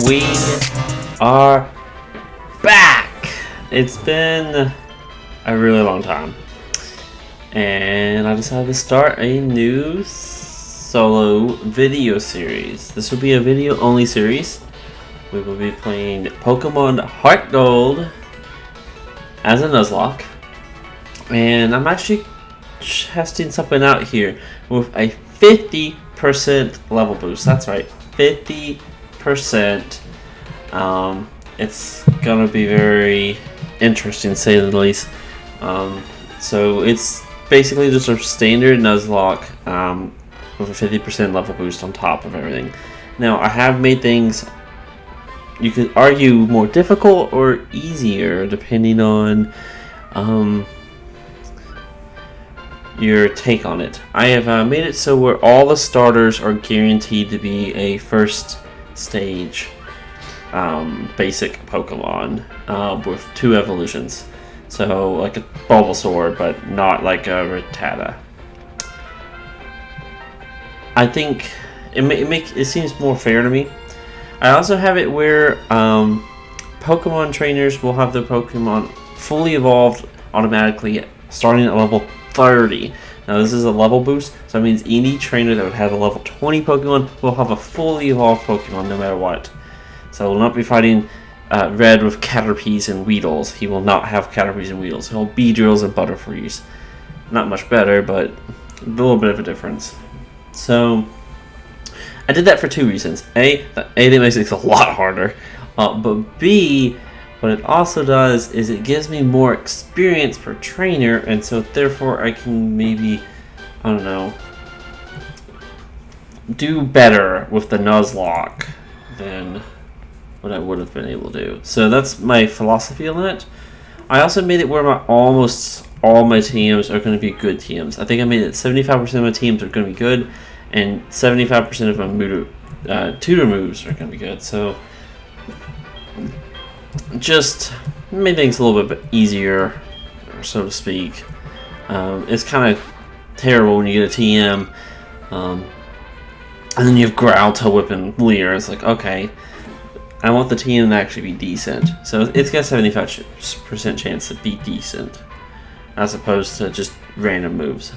we are back. It's been a really long time, and I decided to start a new solo video series. This will be a video only series. We will be playing Pokemon Heart Gold as a Nuzlocke, and I'm actually testing something out here with a 50% level boost. That's right, 50%. It's gonna be very interesting, to say the least. So it's basically just a standard Nuzlocke with a 50% level boost on top of everything. Now, I have made things, you could argue, more difficult or easier depending on your take on it. I have made it so where all the starters are guaranteed to be a first stage basic Pokemon with 2 evolutions. So like a Bulbasaur, but not like a Rattata. I think it seems more fair to me. I also have it where Pokemon trainers will have their Pokemon fully evolved automatically starting at level 30. Now this is a level boost, so that means any trainer that would have a level 20 Pokemon will have a fully evolved Pokemon no matter what. So he will not be fighting Red with Caterpies and Weedles. He will not have Caterpies and Weedles. He'll Beedrills and Butterfrees. Not much better, but a little bit of a difference. So I did that for 2 reasons. A, that makes it a lot harder. But B, what it also does is it gives me more experience per trainer, and so therefore I can maybe, I don't know, do better with the Nuzlocke than what I would have been able to do. So that's my philosophy on it. I also made it where almost all my teams are going to be good teams. I think I made it 75% of my teams are going to be good, and 75% of my tutor moves are going to be good. So just made things a little bit easier, so to speak. It's kind of terrible when you get a TM, and then you have Growl, Whip, and Leer. It's like, okay, I want the TM to actually be decent. So it's got a 75% chance to be decent, as opposed to just random moves.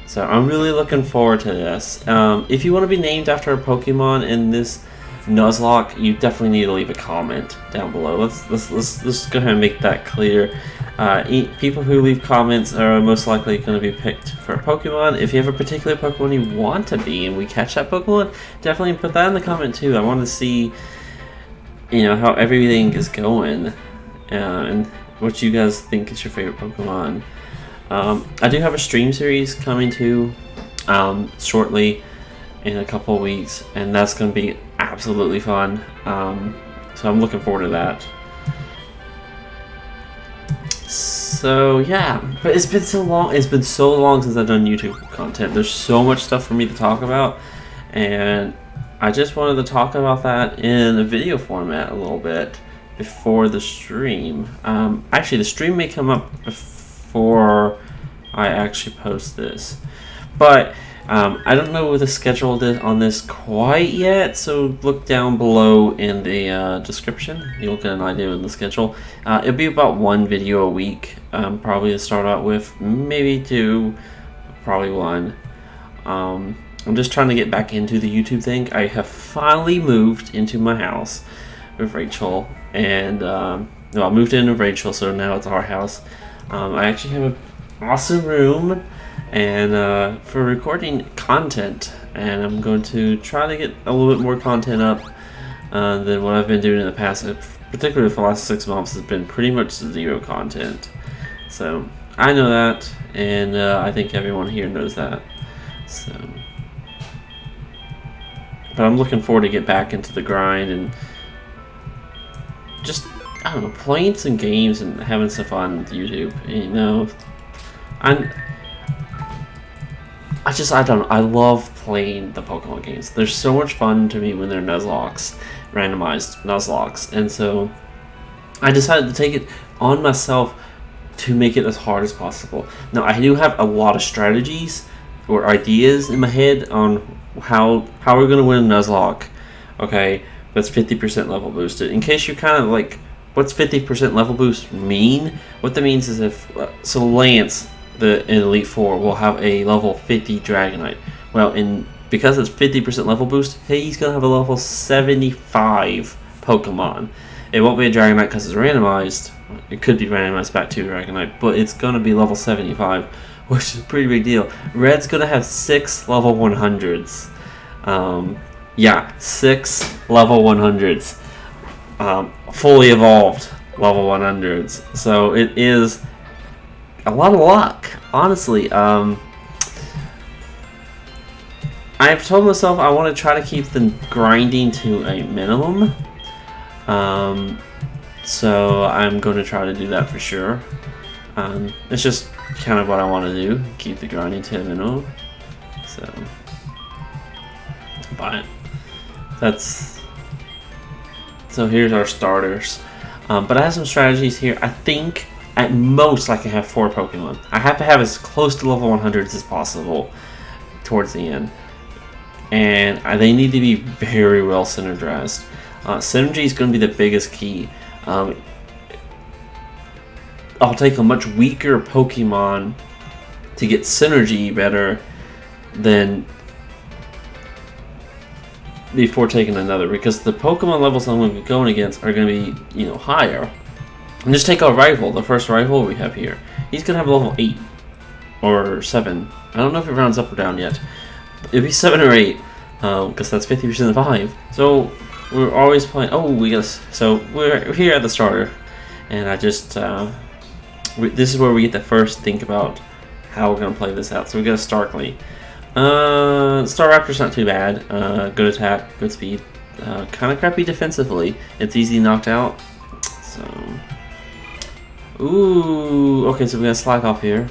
So I'm really looking forward to this. If you want to be named after a Pokemon in this Nuzlocke, you definitely need to leave a comment down below. Let's go ahead and make that clear. People who leave comments are most likely going to be picked for a Pokemon. If you have a particular Pokemon you want to be and we catch that Pokemon, definitely put that in the comment too. I want to see, how everything is going and what you guys think is your favorite Pokemon. I do have a stream series coming too shortly, in a couple of weeks, and that's going to be absolutely fun. So I'm looking forward to that. So yeah, but it's been so long. It's been so long since I've done YouTube content. There's so much stuff for me to talk about, and I just wanted to talk about that in a video format a little bit before the stream. Actually, the stream may come up before I actually post this, but I don't know the schedule on this quite yet, so look down below in the description. You'll get an idea of the schedule. It'll be about 1 video a week, probably to start out with, maybe 2, probably 1. I'm just trying to get back into the YouTube thing. I have finally moved into my house with Rachel, and I moved in with Rachel, so now it's our house. I actually have an awesome room and for recording content, and I'm going to try to get a little bit more content up than what I've been doing in the past. Particularly for the last 6 months has been pretty much 0 content. So I know that, and I think everyone here knows that. So, but I'm looking forward to get back into the grind and just, I don't know, playing some games and having some fun with YouTube. I love playing the Pokemon games. They're so much fun to me when they're Nuzlockes, randomized Nuzlockes, and so I decided to take it on myself to make it as hard as possible. Now, I do have a lot of strategies or ideas in my head on how we're going to win a Nuzlocke, Okay, that's 50% level boosted. In case you kind of like, what's 50% level boost mean? What that means is if so Lance, the Elite Four, will have a level 50 Dragonite. Well, because it's 50% level boost, he's gonna have a level 75 Pokemon. It won't be a Dragonite because it's randomized. It could be randomized back to Dragonite, but it's gonna be level 75, which is a pretty big deal. Red's gonna have 6 level 100s. Yeah, 6 level 100s. Fully evolved level 100s. So it is a lot of luck, honestly. I've told myself I want to try to keep the grinding to a minimum. So I'm going to try to do that for sure. It's just kind of what I want to do, keep the grinding to a minimum. So, but so here's our starters. But I have some strategies here. I think at most I can have 4 Pokemon. I have to have as close to level 100s as possible towards the end. And they need to be very well synergized. Synergy is going to be the biggest key. I'll take a much weaker Pokemon to get synergy better than before taking another, because the Pokemon levels I'm going to be going against are going to be, higher. And just take our rival, the first rival we have here. He's going to have a level 8 or 7. I don't know if it rounds up or down yet. It'd be 7 or 8, because that's 50% of 5. So we're always playing. So we're here at the starter, and I just this is where we get to first think about how we're gonna play this out. So we got a Starkly. Staraptor's not too bad. Good attack, good speed. Kind of crappy defensively. It's easy knocked out. So, okay. So we got Slack Off here.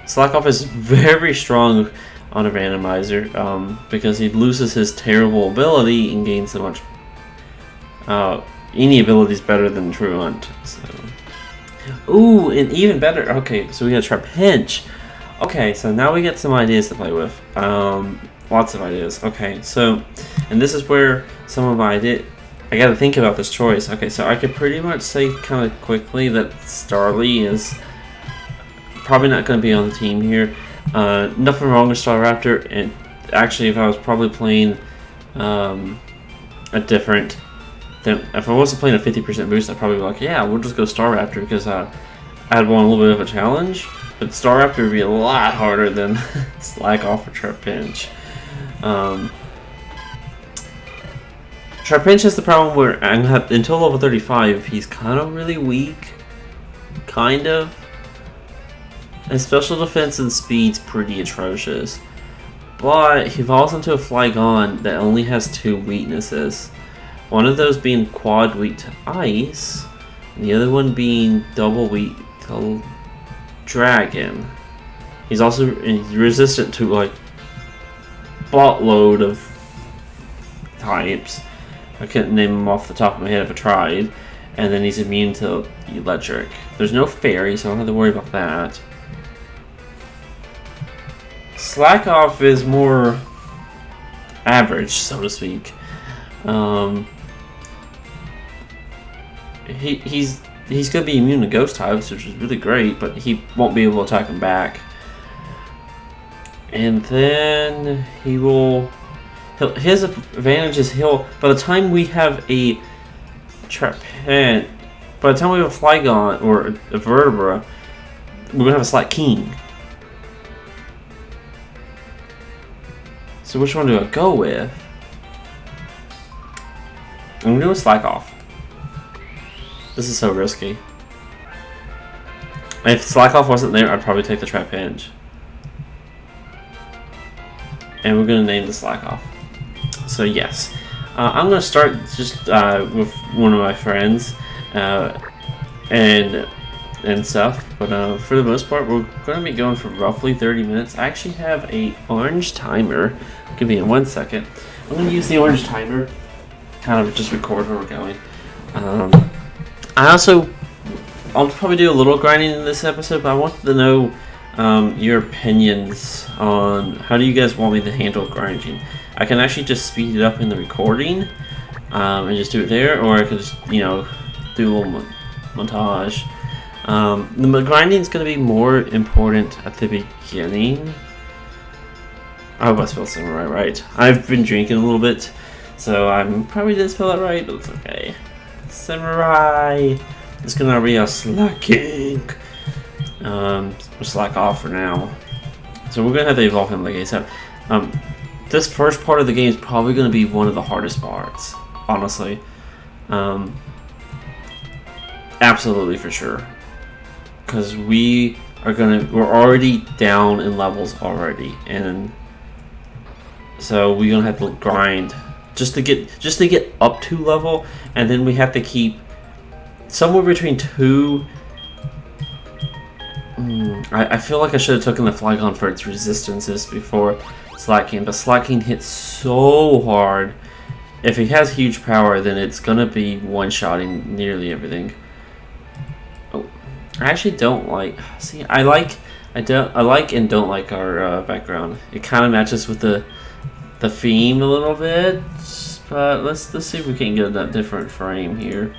Slack Off is very strong on a randomizer, because he loses his terrible ability and gains so much. Any ability is better than True Hunt. So, and even better. Okay, so we got Trapinch. Okay, so now we get some ideas to play with. Lots of ideas. Okay, so, and this is where some of my I got to think about this choice. Okay, so I could pretty much say kind of quickly that Starly is probably not going to be on the team here. Nothing wrong with Staraptor, and actually if I was probably playing if I wasn't playing a 50% boost, I'd probably be like, yeah, we'll just go Staraptor, because I'd want a little bit of a challenge, but Staraptor would be a lot harder than Slack Off or Trapinch. Trapinch has the problem where until level 35 he's kind of really weak, kind of. His special defense and speed's pretty atrocious, but he falls into a Flygon that only has 2 weaknesses. One of those being quad weak to ice, and the other one being double weak to dragon. He's resistant to like buttload of types. I couldn't name them off the top of my head if I tried. And then he's immune to electric. There's no fairy, so I don't have to worry about that. Slack Off is more average, so to speak. He's gonna be immune to ghost types, which is really great, but he won't be able to attack him back. And then his advantage is by the time we have a Trapinch, by the time we have a Flygon or a Vertebra, we're gonna have a Slack King. So which one do I go with? I'm gonna do a Slack Off. This is so risky. If Slack Off wasn't there, I'd probably take the Trapinch. And we're gonna name the Slack Off. So yes, I'm gonna start just with one of my friends and stuff. But for the most part, we're gonna be going for roughly 30 minutes. I actually have a orange timer. Give me 1 second. I'm gonna use the orange timer, kind of just record where we're going. I'll probably do a little grinding in this episode, but I wanted to know your opinions on how do you guys want me to handle grinding. I can actually just speed it up in the recording and just do it there, or I could just, you know, do a little montage. The grinding is going to be more important at the beginning. I hope I spelled samurai right. I've been drinking a little bit, so I probably didn't spell it right, but it's okay. Samurai. It's gonna be a slacking. Slack off for now. So we're gonna have to evolve him like ASAP. This first part of the game is probably gonna be one of the hardest parts, honestly. Absolutely for sure. Because we're already down in levels already, and so we're gonna have to grind just to get up to level, and then we have to keep somewhere between 2. I feel like I should have taken the Flygon for its resistances before Slacking, but Slacking hits so hard. If he has huge power, then it's gonna be one-shotting nearly everything. Oh, I actually don't like. See, I like and don't like our background. It kind of matches with the theme a little bit, but let's see if we can get that different frame here.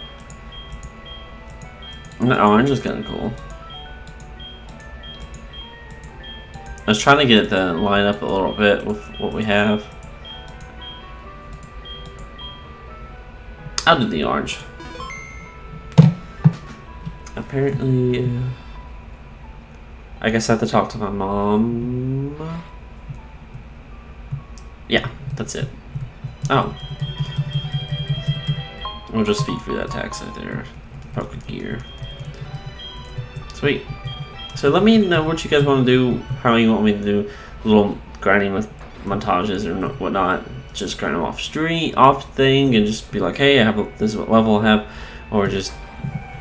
The orange is kind of cool. I was trying to get it to line up a little bit with what we have. I'll do the orange. Apparently, I guess I have to talk to my mom. Yeah, that's it. Oh. We'll just speed through that tax right there. Poker gear. Sweet. So let me know what you guys want to do, how you want me to do little grinding with montages or whatnot. Just grind them off thing, and just be like, hey, this is what level I have, or just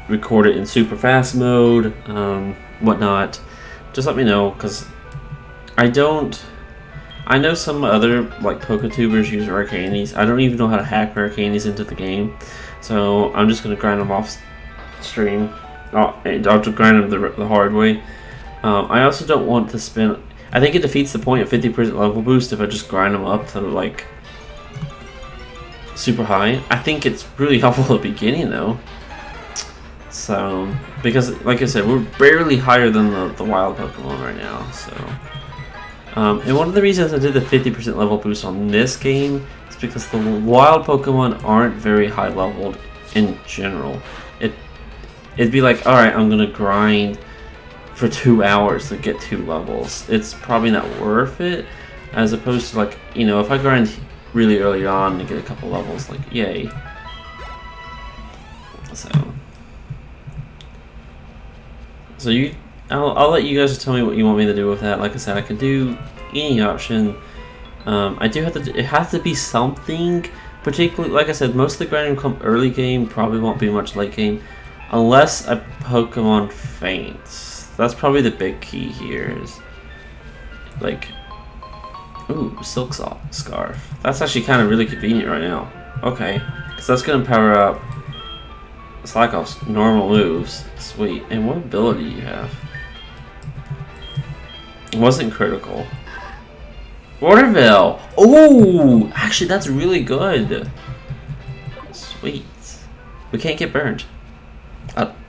record it in super fast mode, whatnot. Just let me know, because I know some other like PokeTubers use Arcanies. I don't even know how to hack Arcanies into the game, so I'm just gonna grind them off stream. I'll just grind them the hard way. I also don't want to spend. I think it defeats the point of 50% level boost if I just grind them up to like super high. I think it's really helpful at the beginning though. So because, like I said, we're barely higher than the wild Pokemon right now. So and one of the reasons I did the 50% level boost on this game is because the wild Pokemon aren't very high leveled in general. It'd be like, alright, I'm gonna grind for 2 hours to get 2 levels. It's probably not worth it, as opposed to, like, you know, if I grind really early on to get a couple levels, like, yay. So I'll let you guys tell me what you want me to do with that. Like I said, I can do any option. It has to be something, particularly, like I said, most of the grinding will come early game, probably won't be much late game. Unless a Pokemon faints. That's probably the big key here is, like, ooh, Silk Scarf. That's actually kind of really convenient right now. Okay, because that's going to power up Slakoff's normal moves. Sweet. And what ability do you have? It wasn't critical. Waterville! Oh, actually that's really good. Sweet. We can't get burned.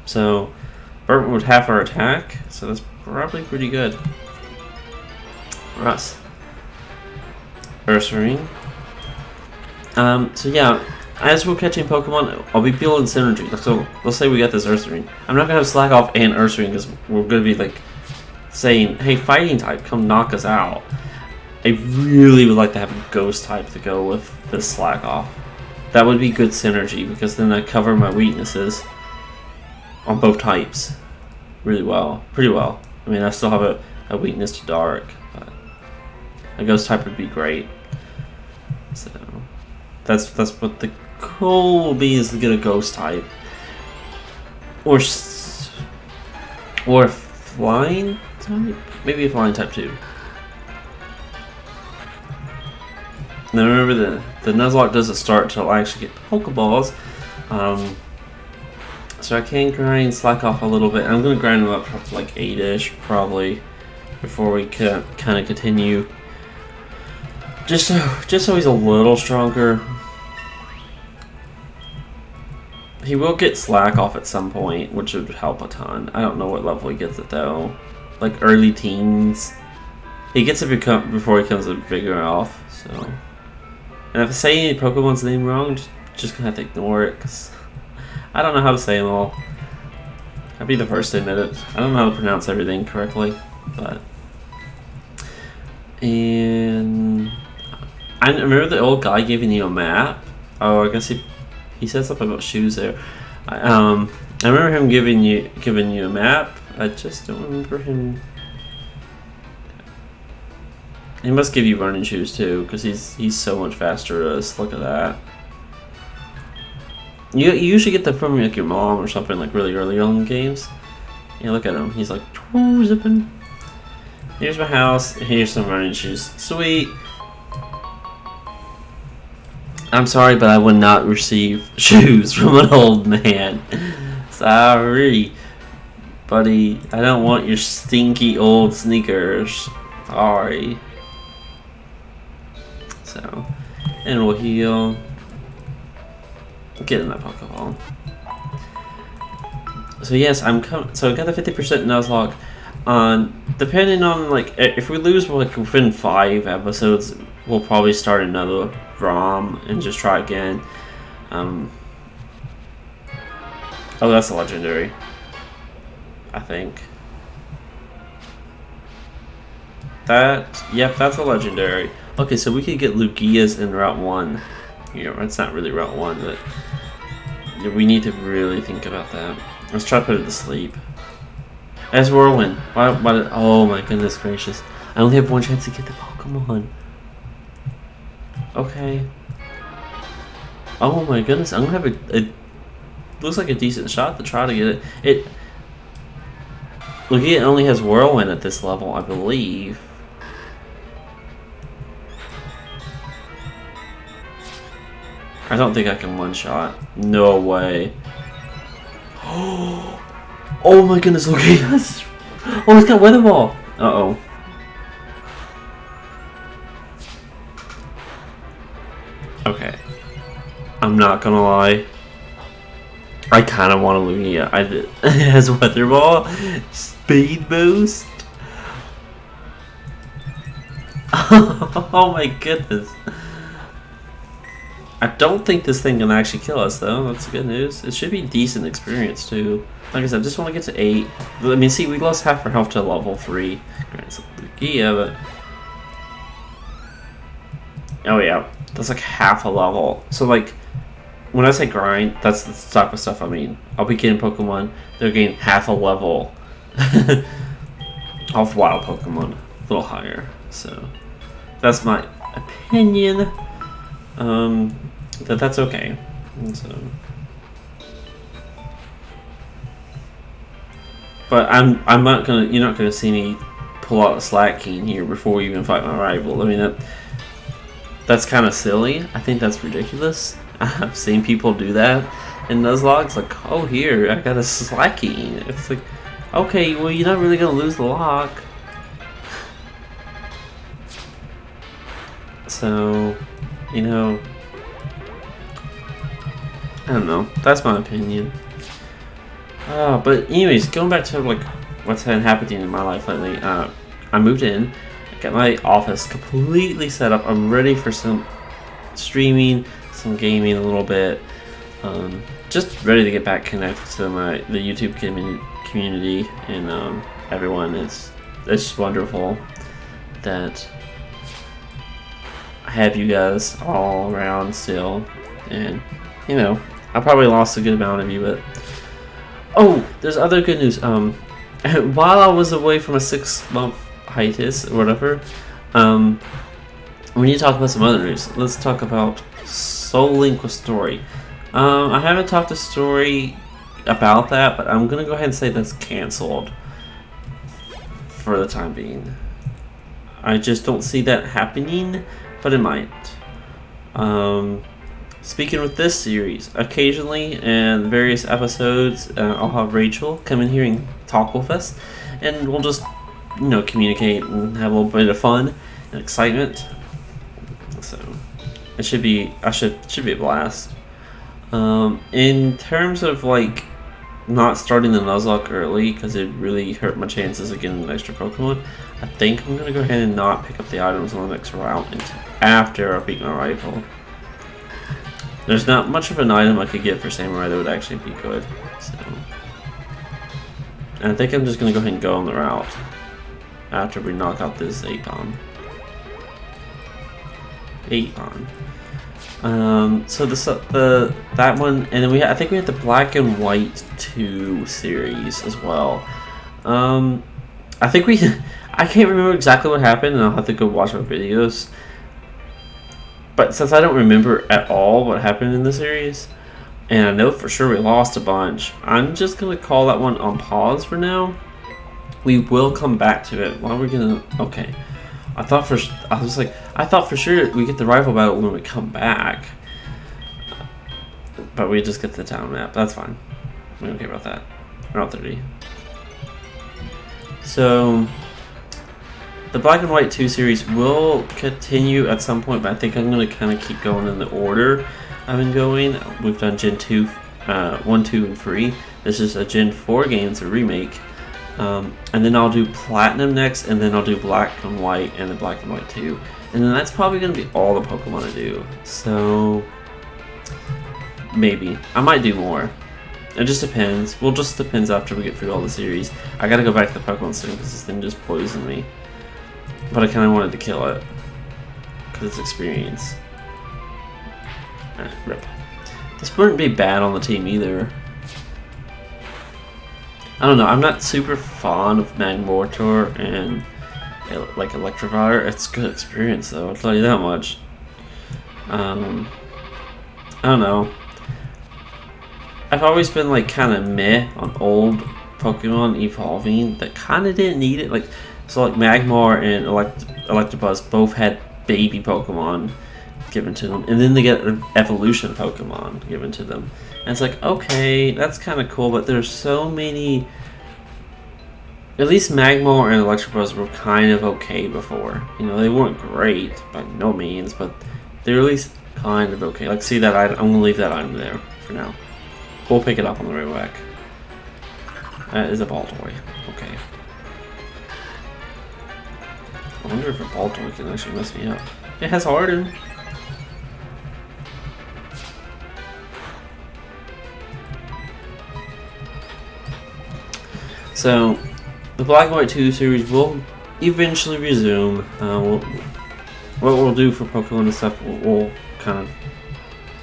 So burnt would half our attack, so that's probably pretty good for us. Ursaring. So yeah, as we're catching Pokemon, I'll be building synergy. So let's say we got this Ursaring. I'm not gonna have Slack Off and Ursaring because we're gonna be like saying, "Hey, fighting type, come knock us out." I really would like to have a Ghost type to go with this Slack Off. That would be good synergy because then I cover my weaknesses on both types really well, pretty well. I mean, I still have a weakness to Dark, but a Ghost type would be great. So that's what the goal will be, is to get a Ghost type, or flying type, maybe a flying type too. Now remember, the Nuzlocke doesn't start until I actually get Pokeballs. So I can grind Slack Off a little bit. I'm going to grind them up to like 8-ish probably before we can kind of continue. Just so he's a little stronger. He will get slack off at some point, which would help a ton. I don't know what level he gets it though. Like early teens. He gets it before he becomes a bigger elf. So, and if I say any Pokemon's name wrong, just gonna have to ignore it because I don't know how to say them all. I'll be the first to admit it. I don't know how to pronounce everything correctly, but. And I remember the old guy giving you a map. Oh, I guess he said something about shoes there. I remember him giving you a map. I just don't remember him. He must give you running shoes too, because he's so much faster than us. Look at that. You usually get that from like your mom or something like really early on in games. Yeah, look at him. He's like zipping. Here's my house. Here's some running shoes. Sweet. I'm sorry, but I would not receive shoes from an old man. Sorry, buddy. I don't want your stinky old sneakers. Sorry. So, and we'll heal. Get in that pokeball. So yes, so I got the 50% Nuzlocke. Depending on like if we lose like within 5 episodes, we'll probably start another ROM and just try again. Oh, that's a legendary. I think. Yep, that's a legendary. Okay, so we could get Lugia's in Route 1. You know, it's not really Route 1, but we need to really think about that. Let's try to put it to sleep. As Whirlwind. Oh my goodness gracious. I only have one chance to get the Pokemon. Okay. Oh my goodness, I'm gonna have a looks like a decent shot to try to get it. Lugia only has Whirlwind at this level, I believe. I don't think I can one-shot. No way. Oh my goodness, Lugia! Oh, he's got Weather Ball! Uh-oh. Okay. I'm not gonna lie. I kind of want a Lugia. It has Weather Ball, Speed Boost. Oh my goodness. I don't think this thing can actually kill us though. That's good news. It should be decent experience too. Like I said, I just want to get to 8. I mean, see, we lost half our health to level 3. It's Lugia, but oh yeah, that's like half a level. So like, when I say grind, that's the type of stuff I mean. I'll be getting Pokemon, they're getting half a level of wild Pokemon, a little higher. So that's my opinion. That's okay. So, but I'm not gonna. You're not gonna see me pull out a Slack King here before you even fight my rival. I mean that's kind of silly. I think that's ridiculous. I've seen people do that in Nuzlocke. It's like, oh, here I got a Slack King. It's like, okay, well, you're not really gonna lose the lock. So, you know, I don't know. That's my opinion. But anyways, going back to like what's been happening in my life lately. I moved in, I got my office completely set up. I'm ready for some streaming, some gaming a little bit. Just ready to get back connected to the YouTube community and everyone. It's just wonderful that I have you guys all around still, and you know, I probably lost a good amount of you, but oh, there's other good news. While I was away from a 6-month hiatus or whatever, we need to talk about some other news. Let's talk about Soul Link with Story. I haven't talked to Story about that, but I'm gonna go ahead and say that's canceled for the time being. I just don't see that happening, but it might. Speaking with this series, occasionally in various episodes, I'll have Rachel come in here and talk with us, and we'll just, you know, communicate and have a little bit of fun and excitement. it should be should be a blast. In terms of like not starting the Nuzlocke early because it really hurt my chances of getting an extra Pokemon, I think I'm gonna go ahead and not pick up the items on the next route until after I beat my rifle. There's not much of an item I could get for Samurai that would actually be good, so. And I think I'm just gonna go ahead and go on the route after we knock out this Apon. So that one, and then I think we have the Black and White 2 series as well. I think I can't remember exactly what happened, and I'll have to go watch my videos. But since I don't remember at all what happened in the series, and I know for sure we lost a bunch, I'm just gonna call that one on pause for now. We will come back to it. Why are we gonna? Okay. I thought for sure we get the rifle battle when we come back, but we just get the town map. That's fine. We don't care about that. Route 30. So the Black and White 2 series will continue at some point, but I think I'm gonna kind of keep going in the order I've been going. We've done Gen 2, 1, 2, and 3. This is a Gen 4 game. It's a remake. And then I'll do Platinum next, and then I'll do Black and White, and then Black and White 2. And then that's probably going to be all the Pokemon I do. So, maybe. I might do more. It just depends. Well, just depends after we get through all the series. I gotta go back to the Pokemon Center because this thing just poisoned me. But I kind of wanted to kill it. Because it's experience. Rip. This wouldn't be bad on the team either. I don't know, I'm not super fond of Magmortar and like Electivire. It's good experience though, I'll tell you that much. I don't know. I've always been like kind of meh on old Pokemon evolving that kind of didn't need it. Like, so like Magmar and Electabuzz both had baby Pokemon given to them, and then they get an evolution Pokemon given to them. And it's like, okay, that's kind of cool, but there's so many. At least Magmar and Electabuzz were kind of okay before. You know, they weren't great by no means, but they're at least kind of okay. Like, see that item? I'm gonna leave that item there for now. We'll pick it up on the way back. That is a ball toy. Okay. I wonder if a ball toy can actually mess me up. It has Harden. So, the Black and White 2 series will eventually resume. What we'll do for Pokemon and stuff will kind of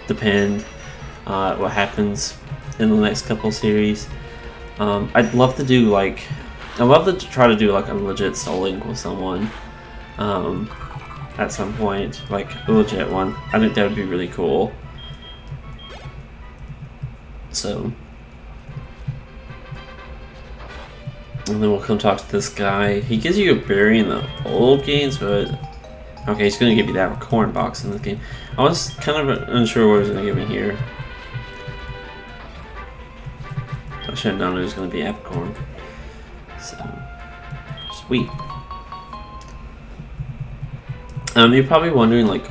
depend what happens in the next couple series. I'd love to do like, I'd love to try to do like a legit Soul Link with someone at some point, like a legit one. I think that would be really cool. So. And then we'll come talk to this guy. He gives you a berry in the old games, but okay, he's gonna give you that corn box in this game. I was kind of unsure what he was gonna give me here. I should have known it was gonna be Apicorn. So sweet. You're probably wondering like,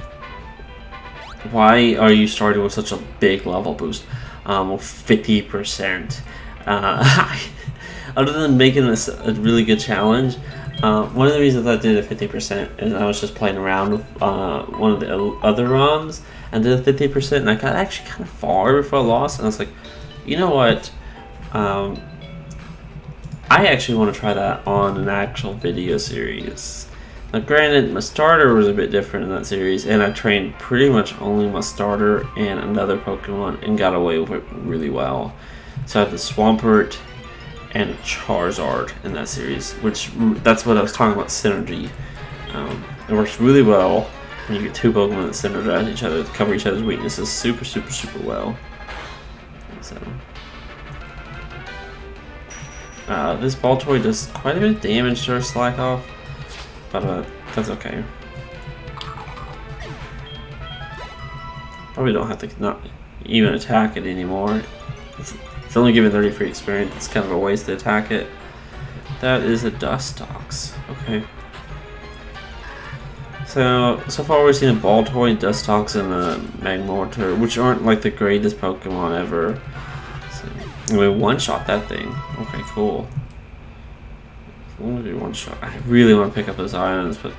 why are you starting with such a big level boost? Well, 50%. Other than making this a really good challenge, one of the reasons I did a 50% is I was just playing around with one of the other ROMs and did a 50%, and I got actually kind of far before I lost, and I was like, you know what, I actually want to try that on an actual video series. Now granted, my starter was a bit different in that series, and I trained pretty much only my starter and another Pokemon and got away with it really well. So I had the Swampert and a Charizard in that series, which that's what I was talking about, synergy. It works really well when you get two Pokemon that synergize each other to cover each other's weaknesses super well. So this ball toy does quite a bit of damage to our Slack Off, but that's okay. Probably don't have to not even attack it anymore. It's only giving 30 free experience. It's kind of a waste to attack it. That is a Dustox. Okay. So far we've seen a Baltoy, Dustox, and a Magmortar, which aren't like the greatest Pokemon ever. So, we one-shot that thing. Okay, cool. I'm gonna do one shot. I really want to pick up those items, but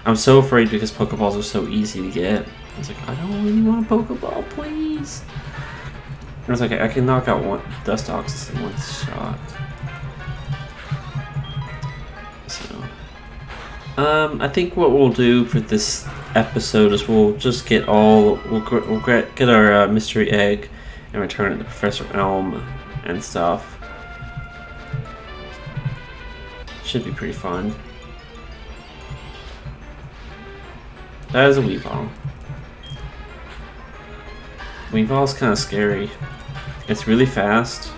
I'm so afraid because Pokeballs are so easy to get. I was like, I don't really want a Pokeball, please. I was like, I can knock out one Dustox in one shot. I think what we'll do for this episode is we'll just get get our mystery egg and return it to Professor Elm and stuff. Should be pretty fun. That is a Weavile. Weavile's kind of scary. It's really fast.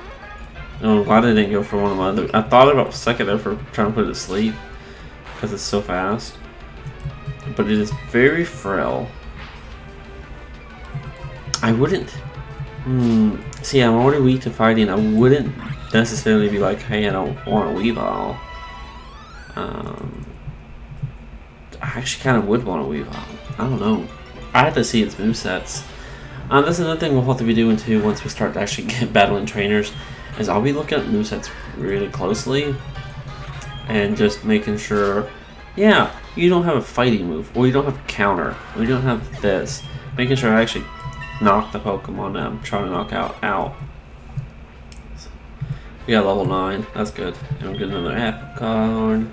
I'm glad I didn't go for one of my other. I thought about a second there for trying to put it to sleep. Because it's so fast, but it is very frail. I wouldn't. See, I'm already weak to fighting. I wouldn't necessarily be like, hey, I don't want a Weavile. I actually kind of would want a Weavile. I don't know. I have to see its movesets. That's another thing we'll have to be doing too once we start to actually get battling trainers. Is I'll be looking at movesets really closely. And just making sure, yeah, you don't have a fighting move, or you don't have a counter, or you don't have this. Making sure I actually knock the Pokemon that I'm trying to knock out. We got level 9, that's good. And I'm getting another Apricorn.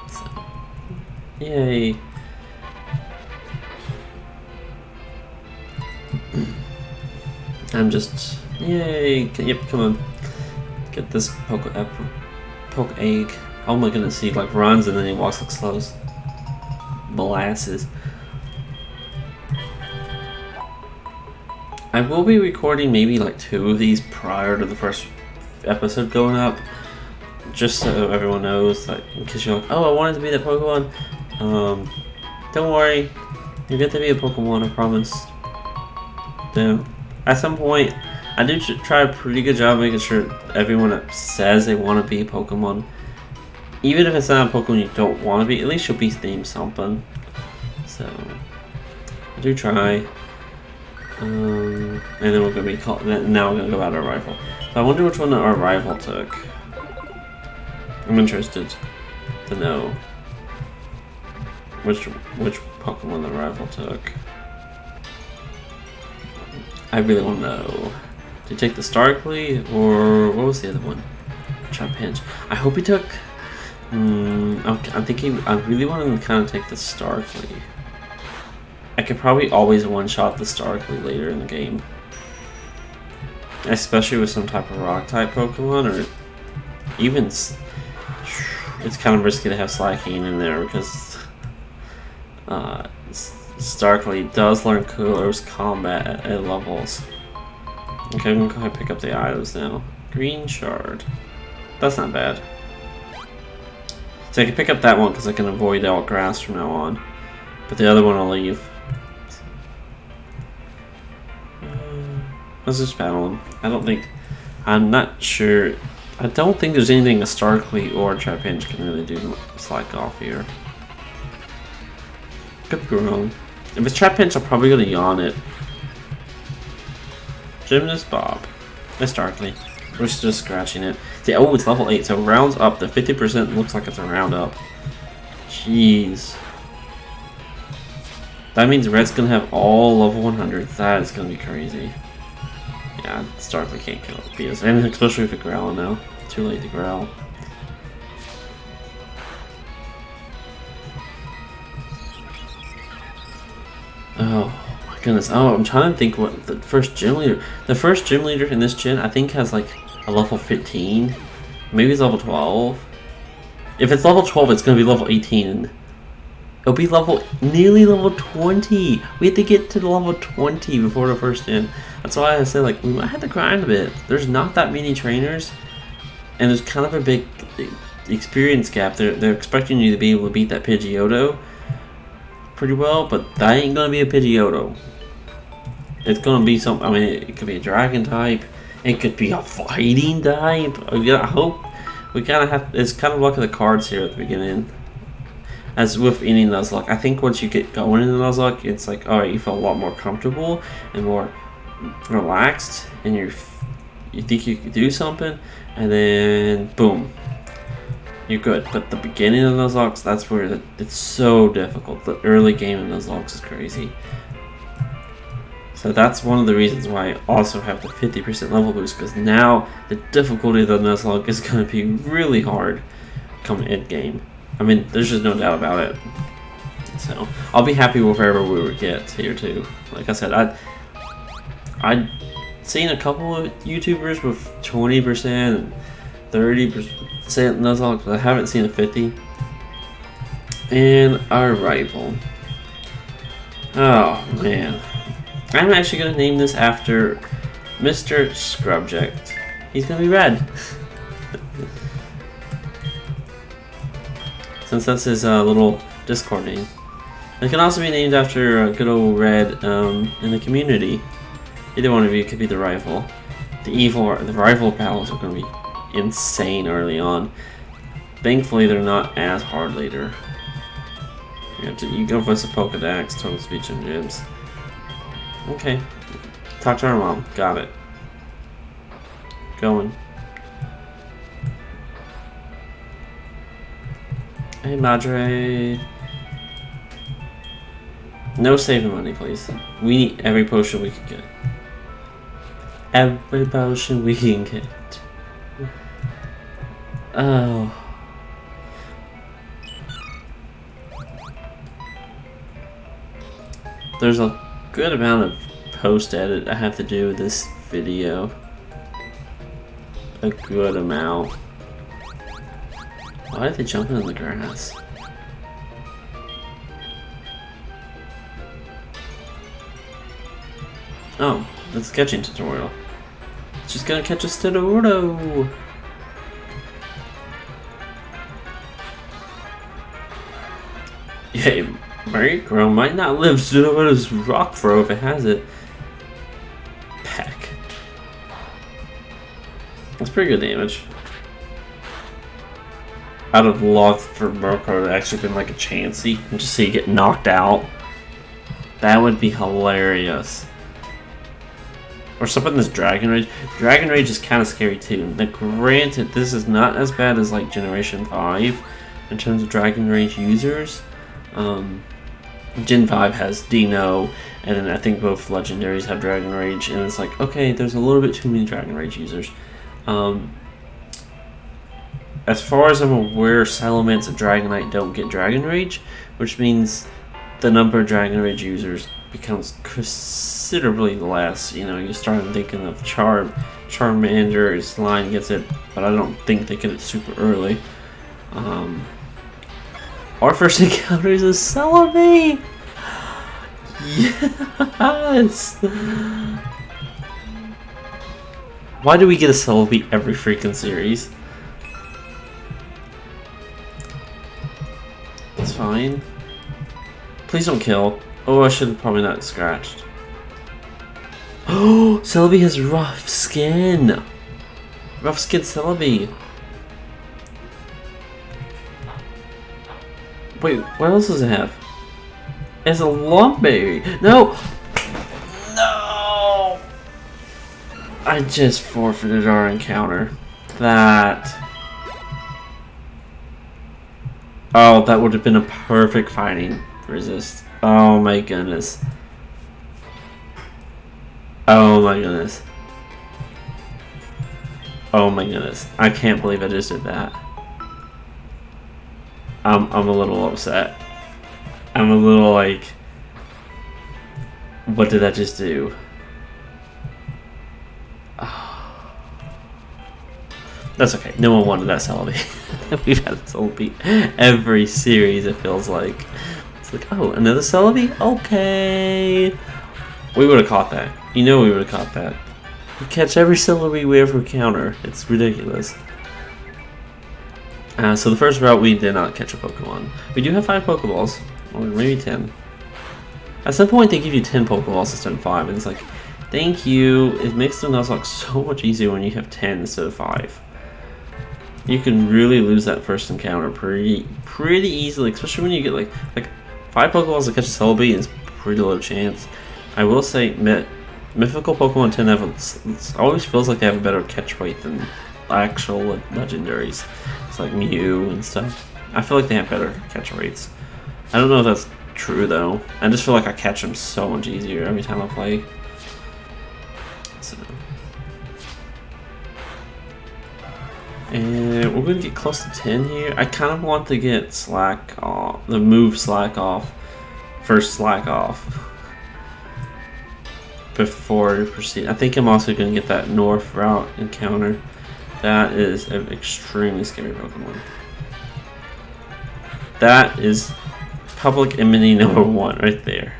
So, yay. I'm just, yay, yep, come on. Get this poke egg. Oh my goodness, he like runs and then he walks like slow as molasses. I will be recording maybe like 2 of these prior to the first episode going up, just so everyone knows, like, in case you're like, oh, I wanted to be that Pokemon. Don't worry, you get to be a Pokemon, I promise. Then at some point, I do try a pretty good job making sure everyone that says they want to be a Pokemon, even if it's not a Pokemon you don't want to be, at least you'll be named something. So, I do try. And then we're going to be now we're going to go out our rival. So I wonder which one our rival took. I'm interested to know which Pokemon the rival took. I really want to know. Did he take the Starkly, or what was the other one? Trapinch. I hope he took. I'm thinking. I really want him to kind of take the Starkly. I could probably always one-shot the Starkly later in the game, especially with some type of Rock-type Pokemon, or even. It's kind of risky to have Slaking in there because Starkly does learn Cooler's combat at levels. Okay, I'm gonna go ahead and pick up the items now. Green Shard. That's not bad. So I can pick up that one because I can avoid all grass from now on. But the other one I'll leave. Let's just battle him. I'm not sure. I don't think there's anything a Starkly or a Trapinch can really do slack off here. Could be wrong. If it's Trapinch, I'm probably gonna yawn it. Gymnast Bob. It's Starkly. We're just scratching it. See, oh, it's level 8, so rounds up. The 50% looks like it's a round up. Jeez. That means Red's gonna have all level 100s. That is gonna be crazy. Yeah, Starkly can't kill it. And especially if it growl now. Too late to growl. Oh my goodness. Oh, I'm trying to think what the first gym leader. The first gym leader in this gen, I think, has like a level 15. Maybe it's level 12. If it's level 12, it's going to be level 18. It'll be nearly level 20. We have to get to the level 20 before the first gen. That's why I said, like, we might have to grind a bit. There's not that many trainers, and there's kind of a big experience gap. They're expecting you to be able to beat that Pidgeotto pretty well, but that ain't gonna be a Pidgeotto. It's gonna be some. I mean, it could be a Dragon type. It could be a Fighting type. I hope we kind of have. It's kind of luck of the cards here at the beginning. as with any Nuzlocke. I think once you get going in the Nuzlocke, it's like, alright, you feel a lot more comfortable and more relaxed, and you think you can do something, and then boom, you're good. But the beginning of Nuzlocke, that's where it's so difficult. The early game in Nuzlocke is crazy. So that's one of the reasons why I also have the 50% level boost, because now the difficulty of the Nuzlocke is going to be really hard come end game. I mean, there's just no doubt about it. So I'll be happy with wherever we would get here too. Like I said, I'd seen a couple of YouTubers with 20% and 30% Nuzlocke, but I haven't seen a 50. And our rival. Oh man. I'm actually going to name this after Mr. Scrubject. He's going to be red. Since that's his little Discord name. It can also be named after good old Red in the community. Either one of you could be the rival. The rival battles are going to be insane early on. Thankfully, they're not as hard later. You go for some Pokedex, total speech, and gyms. Okay. Talk to our mom. Got it. Going. Hey, Madre. No saving money, please. We need every potion we can get. Every potion we can get. Oh. There's a good amount of post-edit I have to do with this video. A good amount. Why are they jumping in the grass? Oh, it's a catching tutorial. It's just gonna catch a Stidordo! Yeah, Micro might not live Stidordo's rock throw if it has it. Peck. That's pretty good damage. I'd have loved for Murkrow to actually been like a Chansey and just see it get knocked out. That would be hilarious. Or something that's Dragon Rage. Dragon Rage is kind of scary too. Now, granted, this is not as bad as like Generation 5 in terms of Dragon Rage users. Gen 5 has Dino, and then I think both Legendaries have Dragon Rage, and it's like, okay, there's a little bit too many Dragon Rage users. As far as I'm aware, Salamence and Dragonite don't get Dragon Rage, which means the number of Dragon Rage users becomes considerably less. You know, you start thinking of Charmander, his line gets it, but I don't think they get it super early. Our first encounter is a Celebi! Yes! Why do we get a Celebi every freaking series? That's fine. Please don't kill. Oh, I should have probably not scratched. Oh, Celebi has rough skin! Rough skin Celebi. Wait, what else does it have? It has a Lumpberry. No! No! I just forfeited our encounter. That... Oh, that would have been a perfect fighting resist. Oh my goodness. Oh my goodness. Oh my goodness. I can't believe I just did that. I'm a little upset. I'm a little like, what did I just do? Oh. That's okay. No one wanted that Celebi. We've had Celebi every series, it feels like. It's like, oh, another Celebi? Okay. We would have caught that. You know we would have caught that. We catch every Celebi we ever encounter. It's ridiculous. So the first route, we did not catch a Pokemon. We do have 5 Pokeballs, or maybe 10. At some point, they give you 10 Pokeballs instead of 5, and it's like, thank you. It makes the Nuzlocke so much easier when you have 10 instead of 5. you can really lose that first encounter pretty easily, especially when you get like 5 Pokeballs to catch a Celebi is pretty low chance. I will say mythical Pokemon tend to have it always feels like they have a better catch rate than actual legendaries. It's like Mew and stuff. I feel like they have better catch rates. I don't know if that's true though. I just feel like I catch them so much easier every time I play. So. And we're gonna get close to 10 here. I kind of want to get Slack off, the move Slack off, first Slack off before we proceed. I think I'm also gonna get that North route encounter. That is an extremely scary Pokemon. That is public enemy number 1 right there.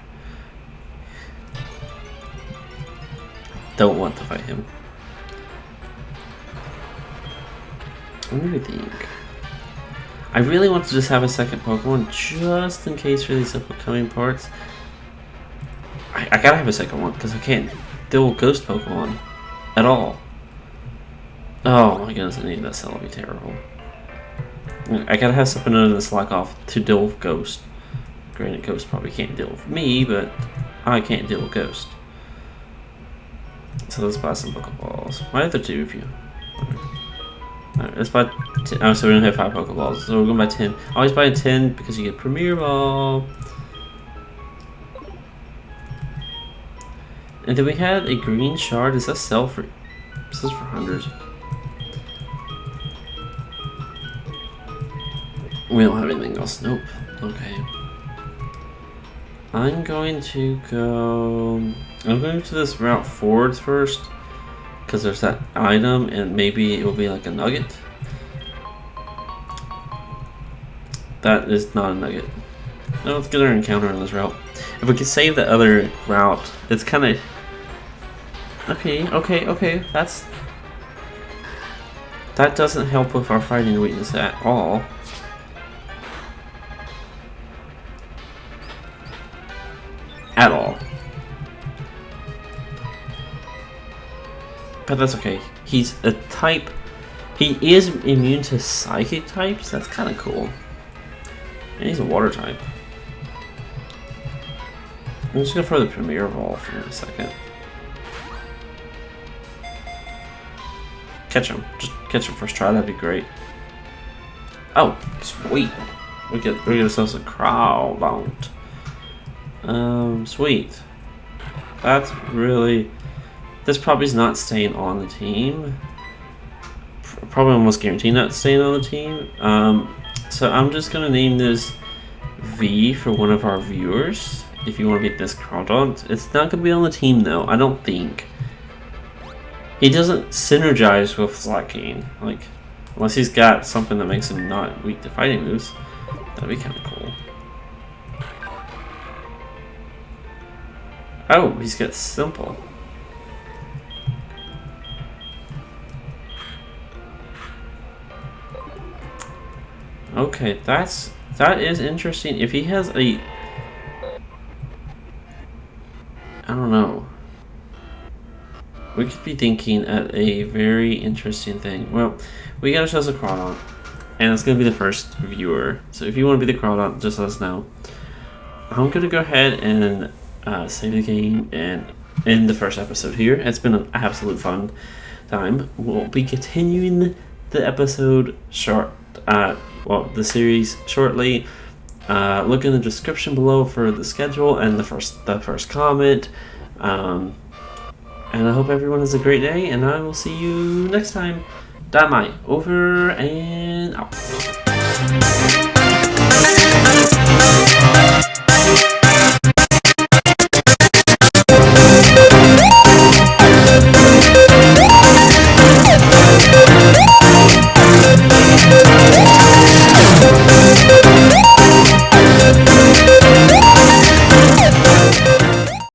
Don't want to fight him. Let me think. I really want to just have a second Pokemon just in case for these upcoming parts. I gotta have a second one because I can't deal with Ghost Pokemon at all. Oh my goodness, I need that cell to be terrible. I gotta have something other than Slack off to deal with Ghost. Granted, Ghost probably can't deal with me, but I can't deal with Ghost. So let's buy some Pokeballs. Why are there 2 of you? Alright, let's buy 10. Oh, so we don't have 5 Pokeballs. So we're going to buy 10. Always buy 10 because you get Premier Ball. And then we had a green shard. Does that sell for? This is for 100. We don't have anything else. Nope. Okay. I'm going to this route forwards first. Because there's that item, and maybe it will be like a nugget. That is not a nugget. No, let's get our encounter on this route. If we could save the other route, it's kind of okay. That doesn't help with our fighting weakness at all. At all. But that's okay. He's a type. He is immune to psychic types. That's kind of cool. And he's a water type. I'm just gonna throw the Premier Ball for a second. Catch him. Just catch him first try. That'd be great. Oh, sweet. We get ourselves a crowd bound. Sweet. That's really. This probably is not staying on the team. Probably almost guaranteed not staying on the team. So I'm just gonna name this V for one of our viewers. If you want to be this Crawdont, it's not gonna be on the team though. I don't think. He doesn't synergize with Slacking, like unless he's got something that makes him not weak to fighting moves. That'd be kind of cool. Oh, he's got Simple. Okay, that is interesting. If he has a, I don't know. We could be thinking at a very interesting thing. Well, we got ourselves a Crawdont, and it's gonna be the first viewer. So if you want to be the Crawdont, just let us know. I'm gonna go ahead and save the game and end the first episode here. It's been an absolute fun time. We'll be continuing the episode the series shortly. Look in the description below for the schedule and the first comment. And I hope everyone has a great day, and I will see you next time. Dynamite over and out.